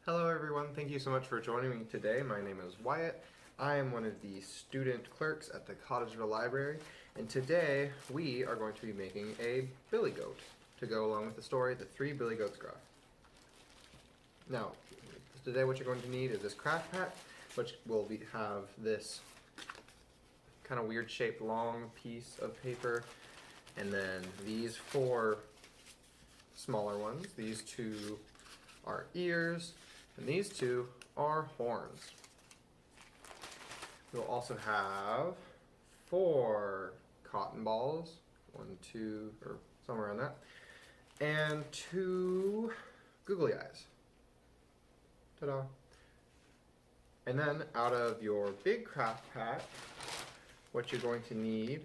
Hello everyone, thank you so much for joining me today. My name is Wyatt. I am one of the student clerks at the Cottageville Library, and today we are going to be making a Billy Goat to go along with the story, The Three Billy Goats Gruff. Now, today what you're going to need is this craft pack, which will have this kind of weird shaped long piece of paper, and then these four smaller ones. These two are ears, and these two are horns. We'll also have 4 cotton balls, 1, 2, or somewhere around that, and 2 googly eyes. Ta-da! And then out of your big craft pack, what you're going to need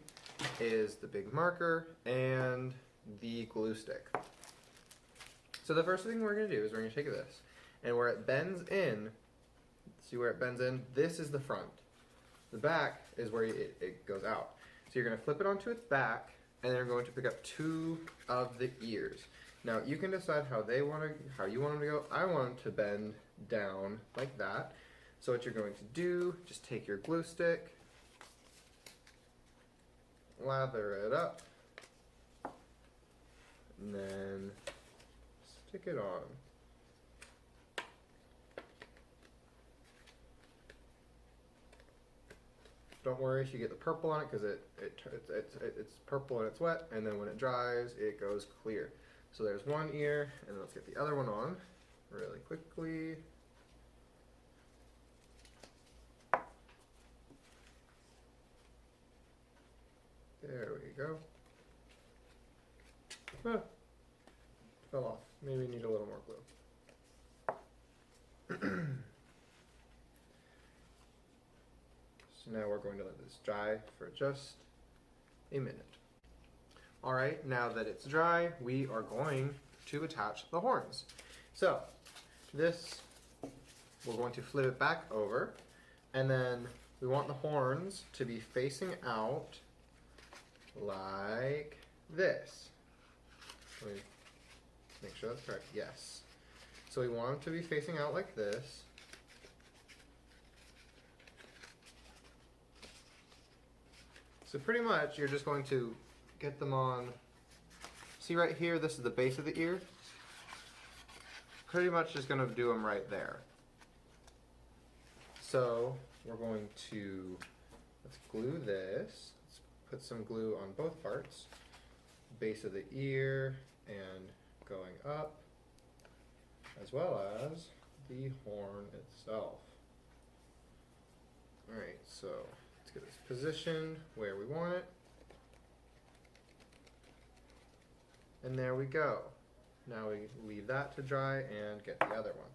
is the big marker and the glue stick. So the first thing we're going to do is we're going to take this, and where it bends in, see where it bends in? This is the front. The back is where it goes out. So you're going to flip it onto its back, and then you're going to pick up 2 of the ears. Now you can decide how you want them to go. I want them to bend down like that. So what you're going to do, just take your glue stick, lather it up, and then stick it on. Don't worry if you get the purple on it, because it's purple and it's wet, and then when it dries it goes clear. So there's one ear, and then let's get the other one on really quickly. There we go. Ah, fell off. Maybe need a little more glue. So now we're going to let this dry for just a minute. Alright, now that it's dry, we are going to attach the horns. So, this, we're going to flip it back over, and then we want the horns to be facing out like this. Let me make sure that's correct. Yes. So we want them to be facing out like this. So pretty much you're just going to get them on, see right here, this is the base of the ear. Pretty much just going to do them right there. So we're going to, let's glue this. Let's put some glue on both parts. Base of the ear and going up, as well as the horn itself. Alright, so let's get this positioned where we want it. And there we go. Now we leave that to dry and get the other one.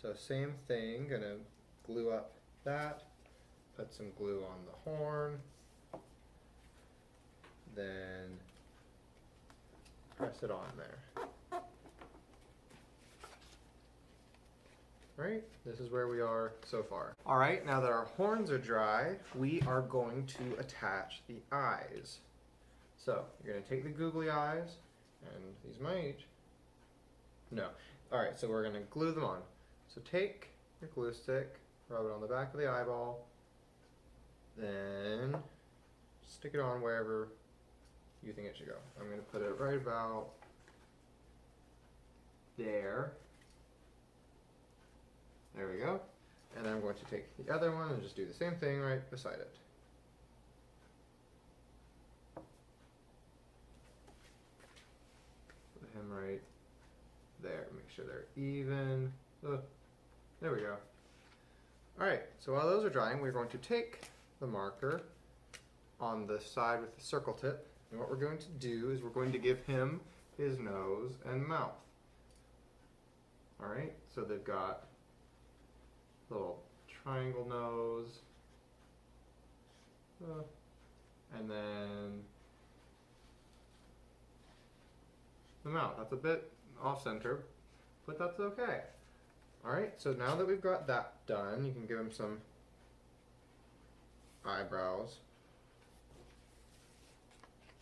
So same thing, gonna glue up that, put some glue on the horn, then press it on there. Alright, this is where we are so far. Alright, now that our horns are dry, we are going to attach the eyes. So, you're going to take the googly eyes, and these might... No. Alright, so we're going to glue them on. So take your glue stick, rub it on the back of the eyeball, then stick it on wherever you think it should go. I'm going to put it right about there. There we go. And then I'm going to take the other one and just do the same thing right beside it. Put him right there. Make sure they're even. There we go. Alright, so while those are drying, we're going to take the marker on the side with the circle tip, and what we're going to do is we're going to give him his nose and mouth. Alright, so they've got little triangle nose, and then the mouth. That's a bit off center, but that's okay. Alright, so now that we've got that done, you can give him some eyebrows.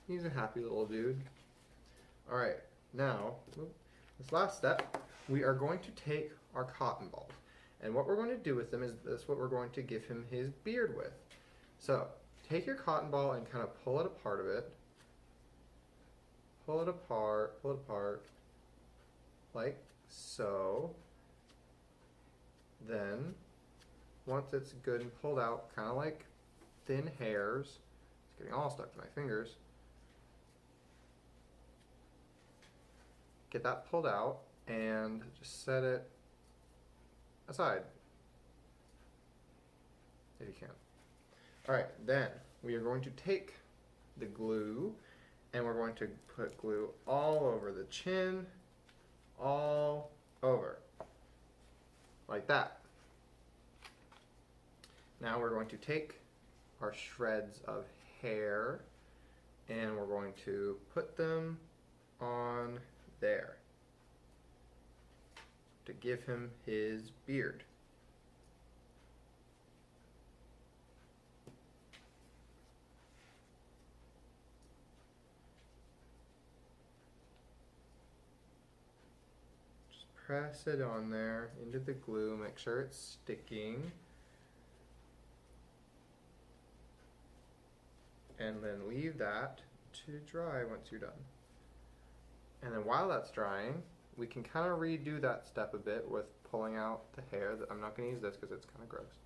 He's a happy little dude. Alright, now this last step, we are going to take our cotton balls. And what we're going to do with them is this, what we're going to give him his beard with. So take your cotton ball and kind of pull it apart a bit. Pull it apart, like so. Then, once it's good and pulled out, kind of like thin hairs, it's getting all stuck to my fingers. Get that pulled out and just set it aside, if you can. All right, then we are going to take the glue and we're going to put glue all over the chin, all over, like that. Now we're going to take our shreds of hair and we're going to put them on there to give him his beard. Just press it on there into the glue, make sure it's sticking. And then leave that to dry once you're done. And then while that's drying, we can kind of redo that step a bit with pulling out the hair. I'm not going to use this because it's kind of gross.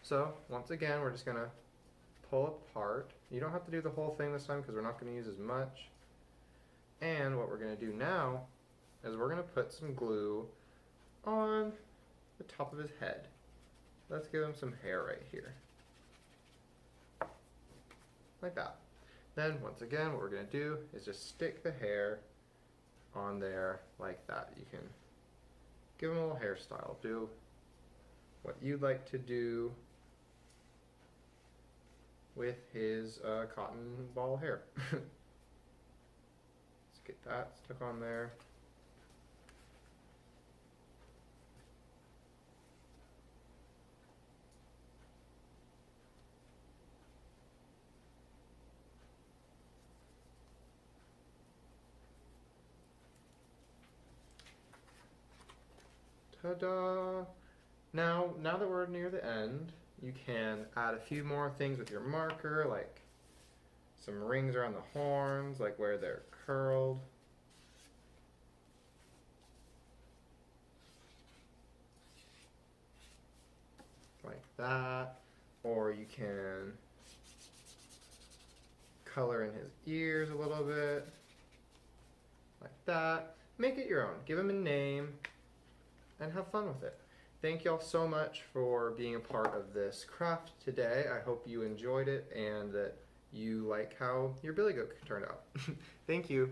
So once again, we're just going to pull apart. You don't have to do the whole thing this time because we're not going to use as much. And what we're going to do now is we're going to put some glue on the top of his head. Let's give him some hair right here. Like that. Then once again, what we're going to do is just stick the hair on there like that. You can give him a little hairstyle. Do what you'd like to do with his cotton ball hair. Let's get that stuck on there. Ta-da! Now that we're near the end, you can add a few more things with your marker, like some rings around the horns, like where they're curled. Like that. Or you can color in his ears a little bit. Like that. Make it your own. Give him a name. And have fun with it. Thank y'all so much for being a part of this craft today. I hope you enjoyed it and that you like how your billy goat turned out. Thank you.